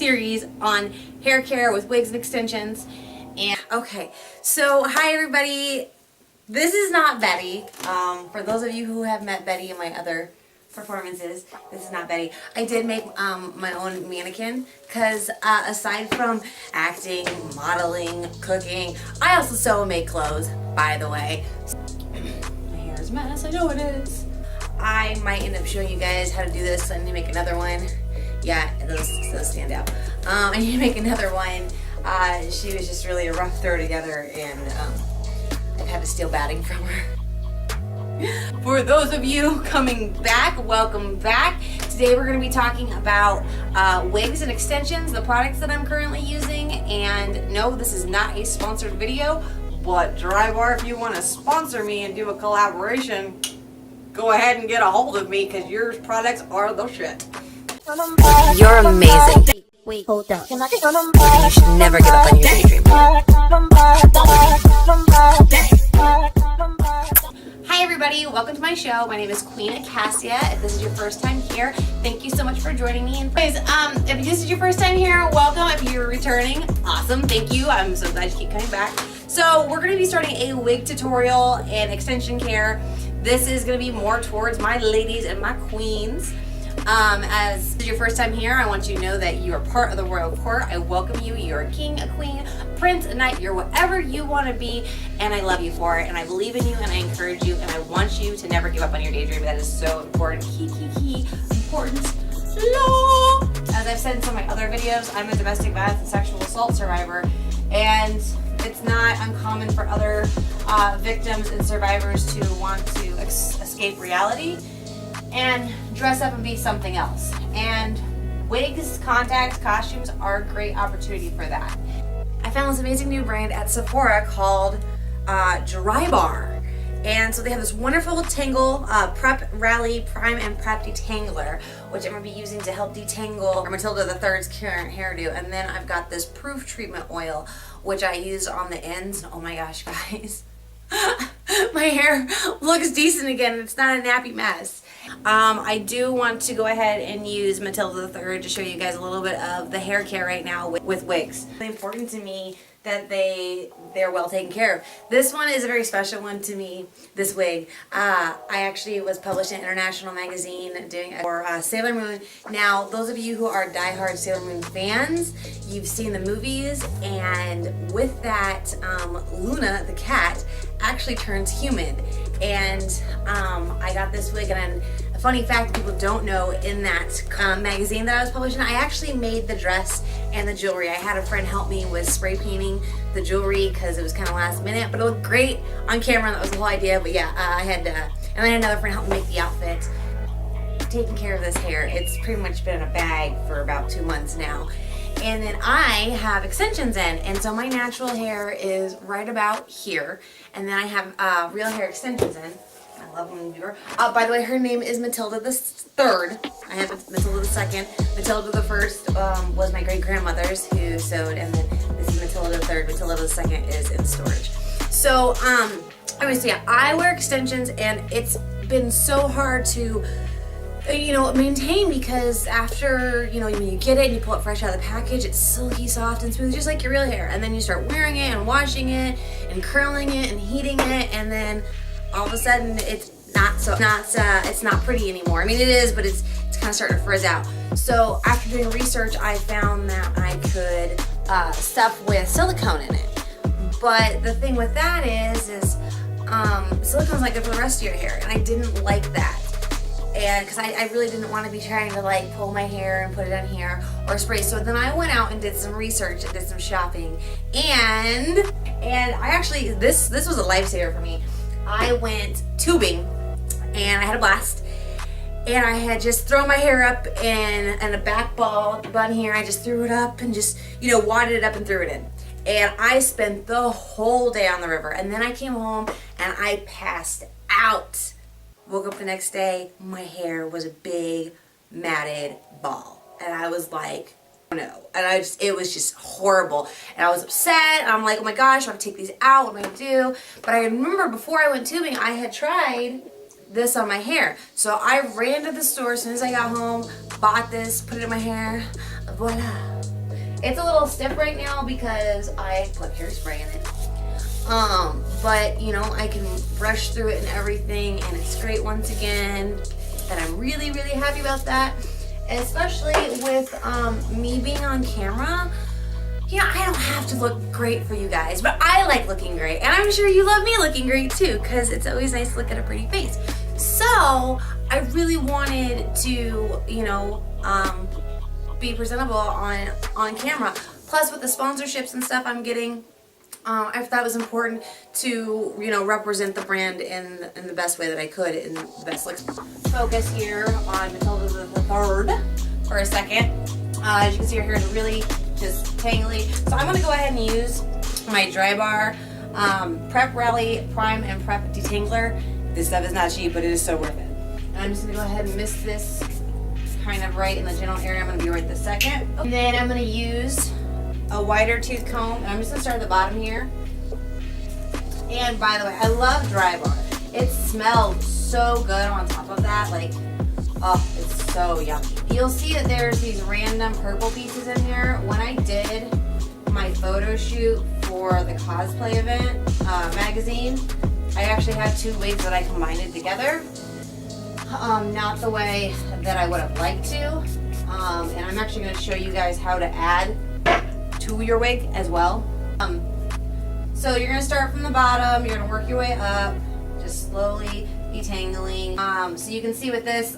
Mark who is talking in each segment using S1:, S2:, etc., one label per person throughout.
S1: series on hair care with wigs and extensions. And okay, so hi everybody. This is not Betty. For those of you who have met Betty in my other performances, this is not Betty. I did make my own mannequin because aside from acting, modeling, cooking, I also sew and make clothes, by the way. My hair is a mess, I know it is. I might end up showing you guys how to do this. I need to make another one. Yeah, those stand out. I need to make another one. She was just really a rough throw together, and I've had to steal batting from her. For those of you coming back, welcome back. Today we're going to be talking about wigs and extensions, the products that I'm currently using. And no, this is not a sponsored video, but Drybar, if you want to sponsor me and do a collaboration, go ahead and get a hold of me because your products are the shit.
S2: You're amazing. Wait, hold up. You should never give up on your daydream.
S1: Hi everybody, welcome to my show. My name is Queen Acacia. If this is your first time here, thank you so much for joining me. And guys, if this is your first time here, welcome. If you're returning, awesome, thank you. I'm so glad you keep coming back. So we're gonna be starting a wig tutorial and extension care. This is gonna be more towards my ladies and my queens. As this is your first time here, I want you to know that you are part of the royal court. I welcome you. You're a king, a queen, a prince, a knight. You're whatever you want to be, and I love you for it. And I believe in you, and I encourage you, and I want you to never give up on your daydream. That is so important. Key, important. Law. As I've said in some of my other videos, I'm a domestic violence and sexual assault survivor, and it's not uncommon for other victims and survivors to want to escape reality and dress up and be something else. And wigs, contacts, costumes are a great opportunity for that. I found this amazing new brand at Sephora called Drybar. And so they have this wonderful Tangle Prep Rally Prime and Prep Detangler, which I'm going to be using to help detangle Matilda III's current hairdo. And then I've got this proof treatment oil, which I use on the ends. Oh my gosh, guys. My hair looks decent again. It's not a nappy mess. I do want to go ahead and use Matilda III to show you guys a little bit of the hair care right now with wigs. It's important to me that they're well taken care of. This one is a very special one to me, this wig. I actually was published in an international magazine doing for Sailor Moon. Now, those of you who are diehard Sailor Moon fans, you've seen the movies, and with that, Luna, the cat, actually turns human. And I got this wig, and a funny fact people don't know, in that magazine that I was published in, I actually made the dress and the jewelry. I had a friend help me with spray painting the jewelry because it was kind of last minute, but it looked great on camera. That was the whole idea. But yeah, I had and then another friend helped me make the outfit. Taking care of this hair, it's pretty much been in a bag for about 2 months now. And then I have extensions in, and so my natural hair is right about here, and then I have real hair extensions in. I love when you are. By the way, her name is Matilda the Third. I have Matilda the Second. Matilda the First was my great grandmother's who sewed, and then this is Matilda the Third. Matilda the Second is in storage. So, anyways, yeah, I wear extensions, and it's been so hard to maintain, because after, when you get it and you pull it fresh out of the package, it's silky soft and smooth, just like your real hair. And then you start wearing it and washing it and curling it and heating it, and then all of a sudden it's not pretty anymore. I mean, it is, but it's kind of starting to frizz out. So after doing research, I found that I could stuff with silicone in it. But the thing with that is silicone's not good for the rest of your hair, and I didn't like that. And because I really didn't want to be trying to like pull my hair and put it on here or spray. So then I went out and did some research and did some shopping, and I actually, this was a lifesaver for me. I went tubing and I had a blast, and I had just thrown my hair up in a back bun here. I just threw it up and just wadded it up and threw it in. And I spent the whole day on the river, and then I came home and I passed out. Woke up the next day, my hair was a big matted ball, and I was like, oh no. And it was just horrible, and I was upset, and I'm like, oh my gosh, I have to take these out, what am I gonna do? But I remember before I went tubing, I had tried this on my hair. So I ran to the store as soon as I got home, bought this, put it in my hair, voila. It's a little stiff right now because I put hairspray in it. But you know, I can brush through it and everything, and it's great once again. And I'm really, really happy about that. Especially with me being on camera. You know, I don't have to look great for you guys, but I like looking great. And I'm sure you love me looking great too, because it's always nice to look at a pretty face. So I really wanted to, you know, be presentable on camera. Plus with the sponsorships and stuff I'm getting, I thought it was important to, you know, represent the brand in the best way that I could, in the best looks. Focus here on Matilda the Third for a second. As you can see, her hair is really just tangly. So I'm going to go ahead and use my Dry Bar Prep Rally Prime and Prep Detangler. This stuff is not cheap, but it is so worth it. And I'm just going to go ahead and mist this kind of right in the general area. I'm going to be right this second. And then I'm going to use a wider tooth comb, and I'm just going to start at the bottom here. And by the way, I love Dry Bar. It smells so good on top of that. Like, oh, it's so yummy. You'll see that there's these random purple pieces in here. When I did my photo shoot for the cosplay event magazine, I actually had two wigs that I combined together. Not the way that I would have liked to. And I'm actually going to show you guys how to add to your wig as well. So you're going to start from the bottom, you're going to work your way up, just slowly detangling. So you can see with this,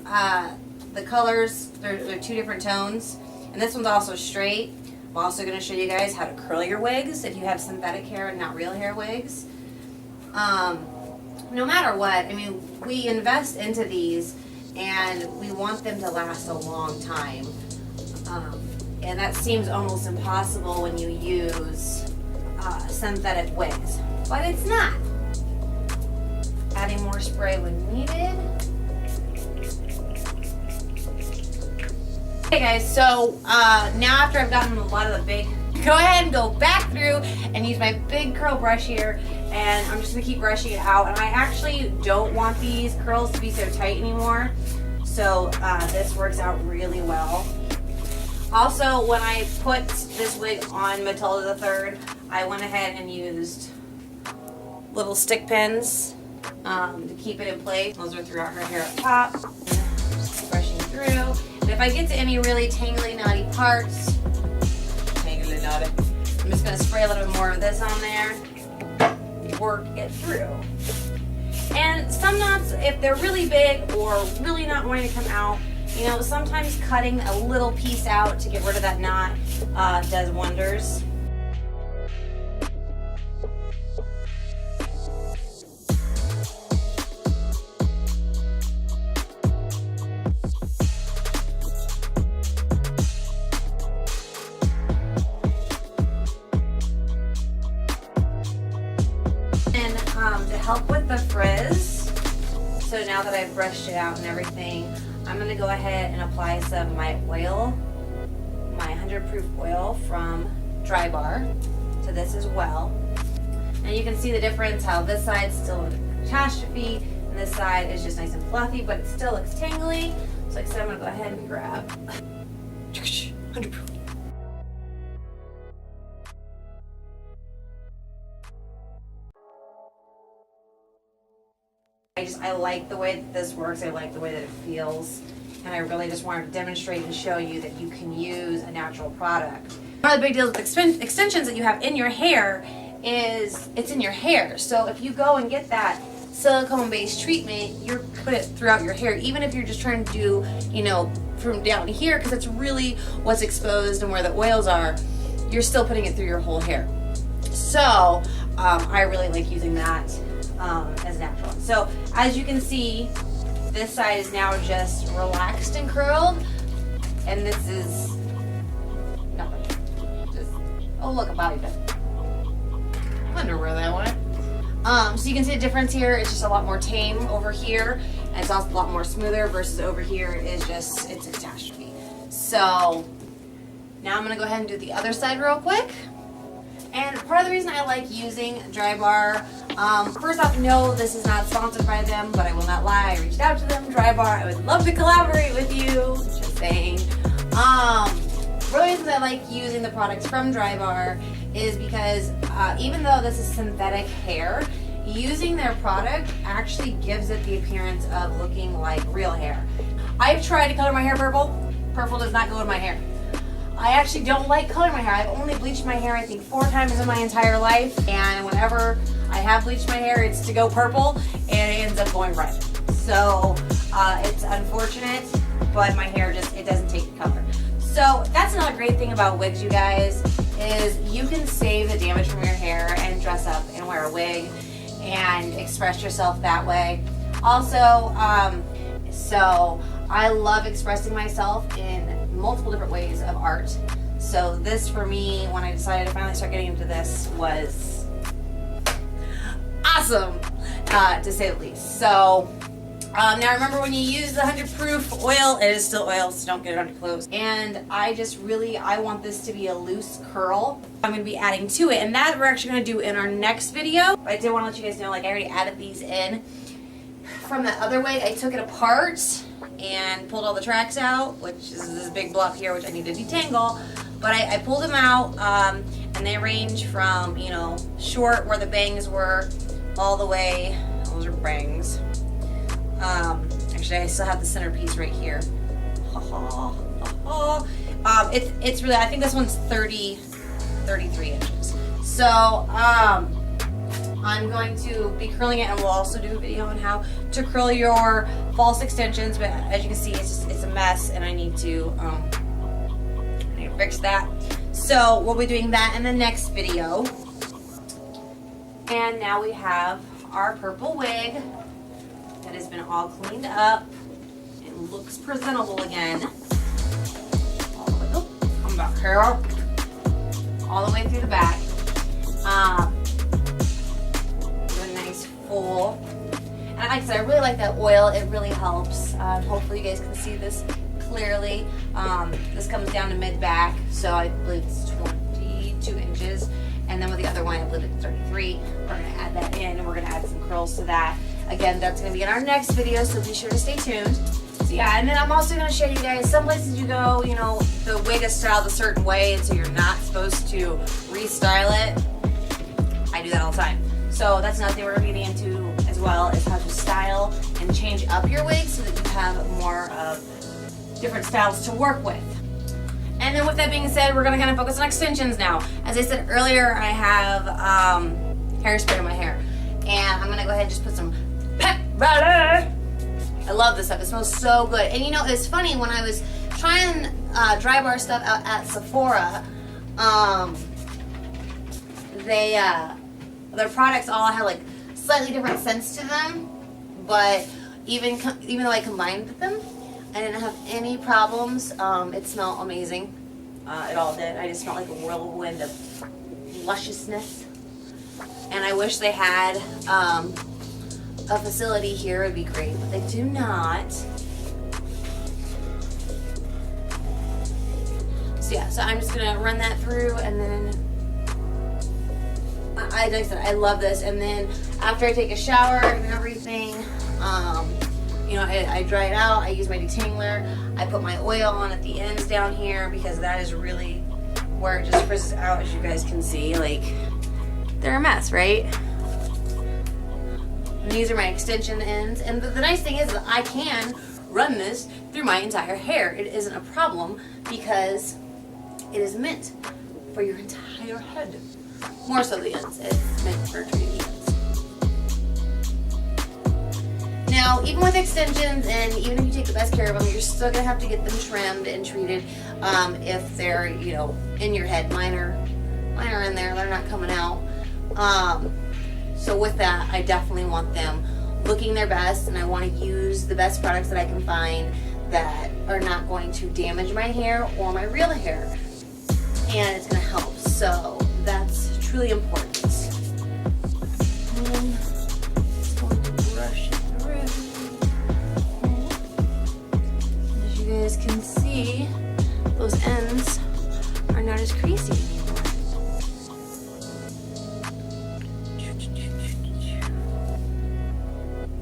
S1: the colors, they're two different tones, and this one's also straight. I'm also going to show you guys how to curl your wigs if you have synthetic hair and not real hair wigs. No matter what, I mean, we invest into these and we want them to last a long time. And that seems almost impossible when you use synthetic wigs, but it's not. Adding more spray when needed. Okay guys, so now after I've gotten a lot of the big, go ahead and go back through and use my big curl brush here, and I'm just gonna keep brushing it out. And I actually don't want these curls to be so tight anymore, so this works out really well. Also, when I put this wig on Matilda the Third, I went ahead and used little stick pins to keep it in place. Those are throughout her hair up top. Just keep brushing through. And if I get to any really tangly, knotty parts, I'm just going to spray a little bit more of this on there, work it through. And some knots, if they're really big or really not wanting to come out, you know, sometimes cutting a little piece out to get rid of that knot does wonders. And to help with the frizz, so now that I've brushed it out and everything, I'm going to go ahead and apply some of my oil, my 100 proof oil from Dry Bar to this as well. And you can see the difference, how this side's still a catastrophe and this side is just nice and fluffy, but it still looks tangly. So like I said, I'm going to go ahead and grab 100 proof. I like the way that this works. I like the way that it feels, and I really just wanted to demonstrate and show you that you can use a natural product. One of the big deals with extensions that you have in your hair is it's in your hair. So if you go and get that silicone-based treatment, you're put it throughout your hair, even if you're just trying to do, you know, from down here, because it's really what's exposed and where the oils are. You're still putting it through your whole hair. So I really like using that as natural. So as you can see, this side is now just relaxed and curled, and this is nothing. Just, oh look, a bobby pin. Wonder where that went. So you can see the difference here. It's just a lot more tame over here, and it's also a lot more smoother versus over here is just, it's a catastrophe. So now I'm gonna go ahead and do the other side real quick. And part of the reason I like using Dry Bar, first off, no, this is not sponsored by them, but I will not lie, I reached out to them, Dry Bar, I would love to collaborate with you, just saying. one of the reasons I like using the products from Drybar is because even though this is synthetic hair, using their product actually gives it the appearance of looking like real hair. I've tried to color my hair purple. Purple does not go with my hair. I actually don't like coloring my hair. I've only bleached my hair I think 4 times in my entire life, and whenever I have bleached my hair, it's to go purple and it ends up going red. So it's unfortunate, but my hair it doesn't take the color. So that's another great thing about wigs, you guys, is you can save the damage from your hair and dress up and wear a wig and express yourself that way. Also, so I love expressing myself in multiple different ways of art. So this for me, when I decided to finally start getting into this, was awesome, to say the least. So now remember, when you use the 100 proof oil, it is still oil, so don't get it on your clothes. And I want this to be a loose curl. I'm going to be adding to it, and that we're actually going to do in our next video. But I did want to let you guys know, like, I already added these in. From the other wig, I took it apart and pulled all the tracks out, which is this big blob here, which I need to detangle. But I pulled them out, and they range from, you know, short where the bangs were, all the way, those are bangs. Actually, I still have the centerpiece right here. It's really, I think this one's 33 inches. So, I'm going to be curling it, and we'll also do a video on how to curl your false extensions, but as you can see, it's a mess, and I need to fix that. So we'll be doing that in the next video. And now we have our purple wig that has been all cleaned up. It looks presentable again. All the way, oh, come back here. All the way through the back. With a nice full. And like I said, I really like that oil. It really helps. Hopefully you guys can see this clearly. This comes down to mid-back, so I believe it's 22 inches. And then with the other one, I believe it's 33. We're going to add that in, and we're going to add some curls to that. Again, that's going to be in our next video, so be sure to stay tuned. So yeah, and then I'm also going to show you guys, some places you go, you know, the wig is styled a certain way, and so you're not supposed to restyle it. I do that all the time. So that's another thing we're going to get into as well, is how to style and change up your wig so that you have more of different styles to work with. And then with that being said, we're going to kind of focus on extensions now. As I said earlier, I have hairspray in my hair. And I'm going to go ahead and just put some pep butter. I love this stuff. It smells so good. And you know, it's funny, when I was trying Drybar stuff out at Sephora, their products all had like slightly different scents to them. But even though I combined them, I didn't have any problems. It smelled amazing. It all did. I just smelled like a whirlwind of lusciousness. And I wish they had a facility here. It would be great, but they do not. So yeah, so I'm just gonna run that through, and then like I said, I love this. And then after I take a shower and everything, you know, I dry it out. I use my detangler. I put my oil on at the ends down here, because that is really where it just frizzes out, as you guys can see. Like, they're a mess, right? And these are my extension ends. And the nice thing is that I can run this through my entire hair. It isn't a problem, because it is meant for your entire head. More so the ends. It's meant for treating the ends. Now, even with extensions, and even if you take the best care of them, you're still going to have to get them trimmed and treated if they're, you know, in your head. Mine are in there. They're not coming out. So with that, I definitely want them looking their best, and I want to use the best products that I can find that are not going to damage my hair or my real hair. And it's going to help. So that's truly important. And just going to brush it through. As you guys can see, those ends are not as creasy anymore.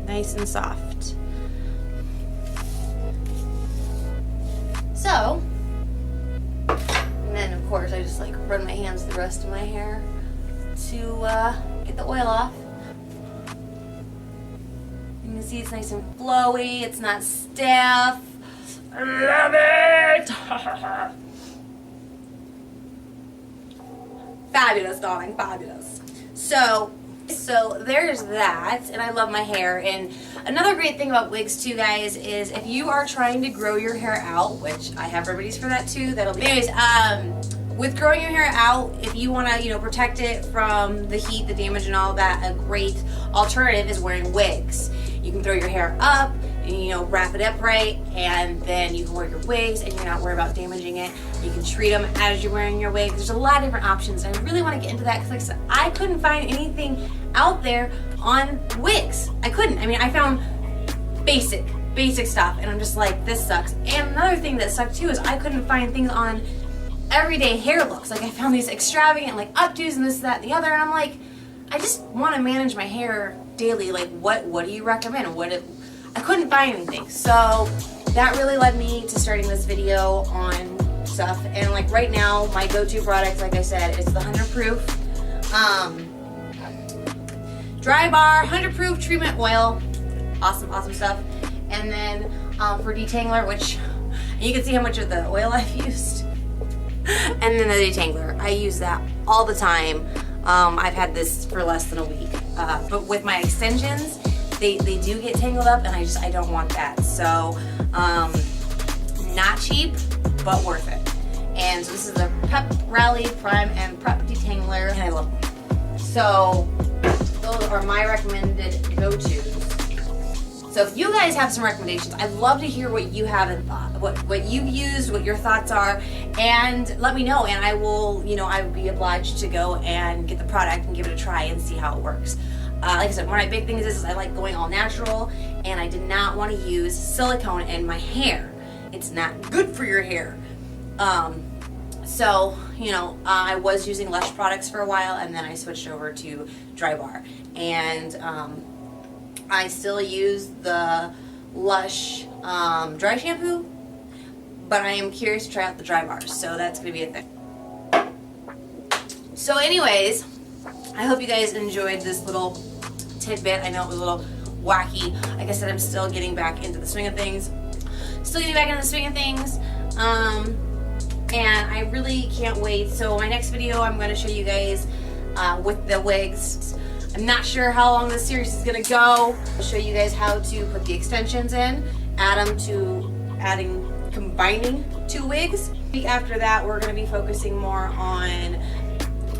S1: Nice and soft. So, course, I just like run my hands through the rest of my hair to get the oil off. You can see it's nice and flowy, it's not stiff. I love it! Fabulous, darling, fabulous. So there's that, and I love my hair. And another great thing about wigs too, guys, is if you are trying to grow your hair out, which I have remedies for that too, that'll be anyways, with growing your hair out, if you want to, protect it from the heat, the damage, and all that, a great alternative is wearing wigs. You can throw your hair up, and, wrap it up right, and then you can wear your wigs, and you're not worried about damaging it. You can treat them as you're wearing your wigs. There's a lot of different options, and I really want to get into that because, like I said, I couldn't find anything out there on wigs. I couldn't. I mean, I found basic stuff, and I'm just like, this sucks. And another thing that sucked too is I couldn't find things on everyday hair looks. Like, I found these extravagant like updos and this, that, and the other, and I'm like, I just want to manage my hair daily. Like, what do you recommend? I couldn't find anything. So that really led me to starting this video on stuff. And like right now, my go-to product, like I said, is the 100 proof dry bar 100 proof treatment oil. Awesome stuff. And then for detangler, which you can see how much of the oil I've used. And then the detangler, I use that all the time. I've had this for less than a week, but with my extensions, they do get tangled up, and I don't want that. So not cheap, but worth it. And so this is the Pep Rally Prime and Prep Detangler, and I love them. So those are my recommended go-tos. So if you guys have some recommendations, I'd love to hear what you have in thought, what you've used, what your thoughts are, and let me know, and I will, I would be obliged to go and get the product and give it a try and see how it works. Like I said, one of my big things is I like going all natural, and I did not want to use silicone in my hair. It's not good for your hair. So, I was using Lush products for a while, and then I switched over to Dry Bar. And I still use the Lush dry shampoo, but I am curious to try out the Dry Bars, so that's going to be a thing. So anyways, I hope you guys enjoyed this little tidbit. I know it was a little wacky. Like I said, I'm still getting back into the swing of things. And I really can't wait. So my next video, I'm going to show you guys with the wigs. I'm not sure how long this series is going to go. I'll show you guys how to put the extensions in, combining two wigs. After that, we're going to be focusing more on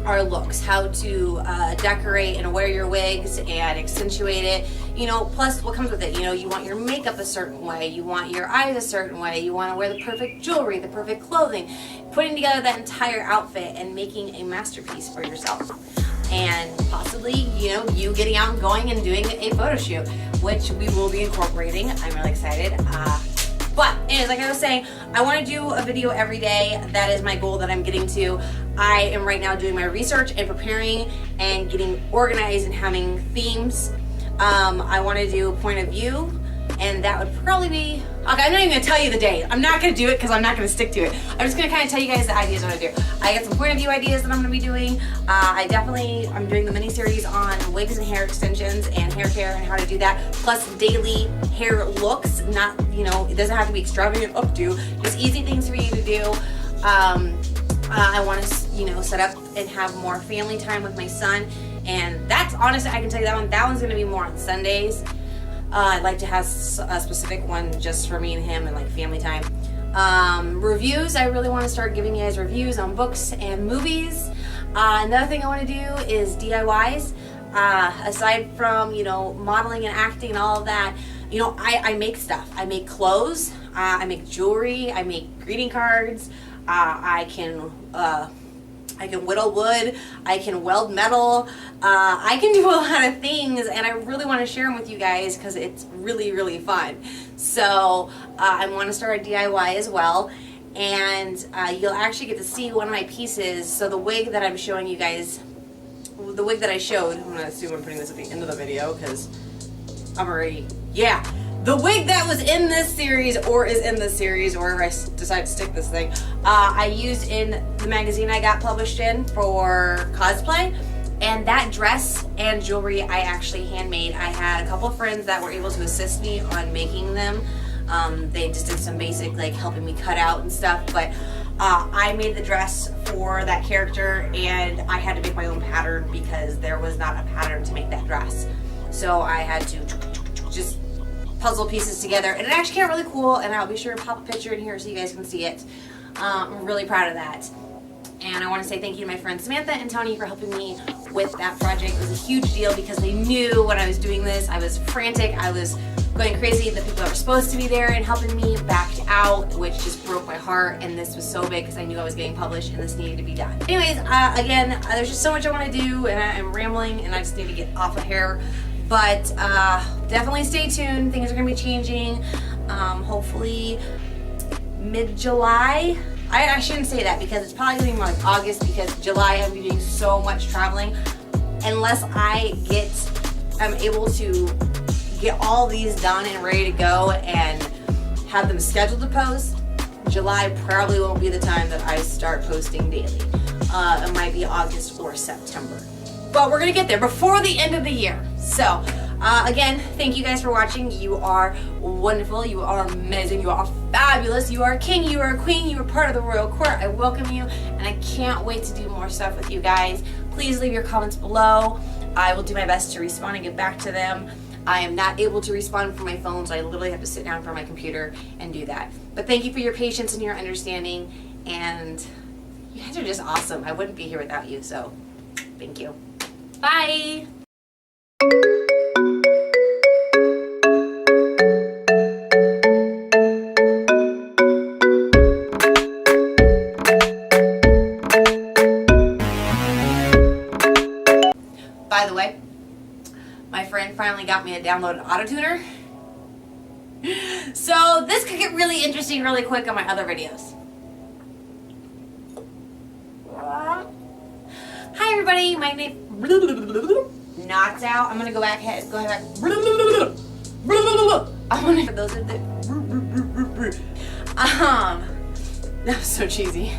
S1: our looks, how to decorate and wear your wigs and accentuate it, plus what comes with it. You want your makeup a certain way, you want your eyes a certain way, you want to wear the perfect jewelry, the perfect clothing, putting together that entire outfit and making a masterpiece for yourself. And possibly, you getting out and going and doing a photo shoot, which we will be incorporating. I'm really excited. But anyways, like I was saying, I want to do a video every day. That is my goal that I'm getting to. I am right now doing my research and preparing and getting organized and having themes. I want to do a point of view, and that would probably be, okay, I'm not even going to tell you the date. I'm not going to do it because I'm not going to stick to it. I'm just going to kind of tell you guys the ideas I want to do. I got some point of view ideas that I'm going to be doing. I'm doing the mini series on wigs and hair extensions and hair care and how to do that, plus daily hair looks. Not, it doesn't have to be extravagant updo, just easy things for you to do. I want to, set up and have more family time with my son, and that's honestly, I can tell you that one's going to be more on Sundays. I'd like to have a specific one just for me and him and like family time. Reviews, I really want to start giving you guys reviews on books and movies. Another thing I want to do is DIYs. Aside from, modeling and acting and all of that, I make stuff. I make clothes, I make jewelry, I make greeting cards, I can whittle wood, I can weld metal, I can do a lot of things, and I really want to share them with you guys because it's really, really fun. So I want to start a DIY as well, and you'll actually get to see one of my pieces. So the wig that I'm showing you guys, the wig that I showed, I'm going to assume I'm putting this at the end of the video because I'm already, the wig that was in this series, or is in this series, or if I decide to stick this thing, I used in the magazine I got published in for cosplay. And that dress and jewelry I actually handmade. I had a couple of friends that were able to assist me on making them. They just did some basic, like, helping me cut out and stuff, but I made the dress for that character, and I had to make my own pattern because there was not a pattern to make that dress. So I had to just puzzle pieces together, and it actually came out really cool, and I'll be sure to pop a picture in here so you guys can see it. I'm really proud of that. And I want to say thank you to my friends Samantha and Tony for helping me with that project. It was a huge deal because they knew when I was doing this, I was frantic, I was going crazy. The people that were supposed to be there and helping me backed out, which just broke my heart. And this was so big because I knew I was getting published and this needed to be done. Anyways, again, there's just so much I want to do, and I'm rambling, and I just need to get off of here. But definitely stay tuned. Things are going to be changing. Hopefully mid-July. I shouldn't say that because it's probably going to be more like August, because July I'm doing so much traveling. Unless I'm able to get all these done and ready to go and have them scheduled to post, July probably won't be the time that I start posting daily. It might be August or September. But we're going to get there before the end of the year. So, again, thank you guys for watching. You are wonderful. You are amazing. You are fabulous. You are a king. You are a queen. You are part of the royal court. I welcome you, and I can't wait to do more stuff with you guys. Please leave your comments below. I will do my best to respond and get back to them. I am not able to respond from my phone, so I literally have to sit down in front of my computer and do that. But thank you for your patience and your understanding, and you guys are just awesome. I wouldn't be here without you, so thank you. Bye! By the way, my friend finally got me a downloaded auto tuner. So this could get really interesting really quick on my other videos. Hi everybody, my name knocked out. I'm gonna go back ahead. Go ahead. I'm gonna, for those of the that was so cheesy.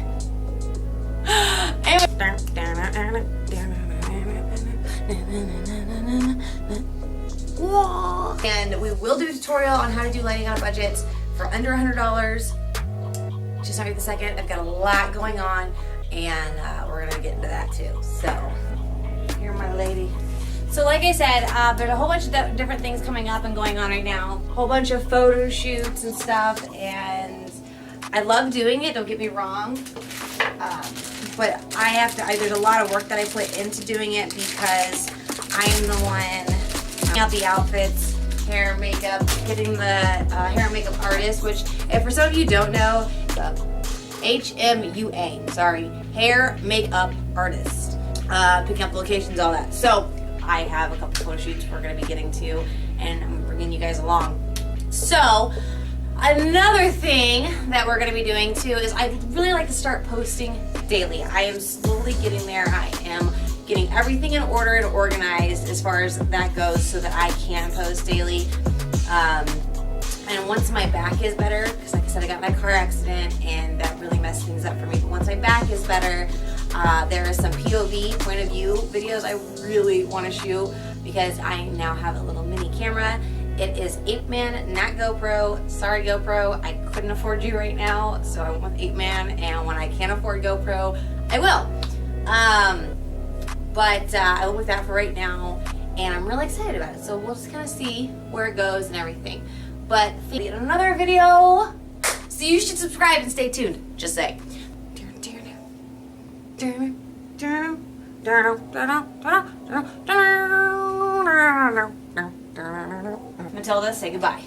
S1: And we will do a tutorial on how to do lighting on a budget for under $100. Just not the second. I've got a lot going on, and we're gonna get into that too. So, you're my lady. So like I said, there's a whole bunch of different things coming up and going on right now. A whole bunch of photo shoots and stuff, and I love doing it, don't get me wrong. But I have to, there's a lot of work that I put into doing it because I am the one picking out the outfits, hair, makeup, getting the hair and makeup artist, which if for some of you don't know, HMUA, sorry, hair makeup artist. Picking up locations, all that. So I have a couple photo shoots we're going to be getting to, and I'm bringing you guys along. So another thing that we're going to be doing too is I'd really like to start posting daily. I am slowly getting there. I am getting everything in order and organized as far as that goes so that I can post daily. And once my back is better, because like I said, I got my car accident and that really messed things up for me, but once my back is better, there are some POV, point of view videos I really want to shoot because I now have a little mini camera. It is 8-man, not GoPro. Sorry GoPro, I couldn't afford you right now, so I went with 8-man, and when I can afford GoPro, I will. But I went with that for right now, and I'm really excited about it. So we'll just kind of see where it goes and everything. But in another video, so you should subscribe and stay tuned. Just say. Matilda, say goodbye.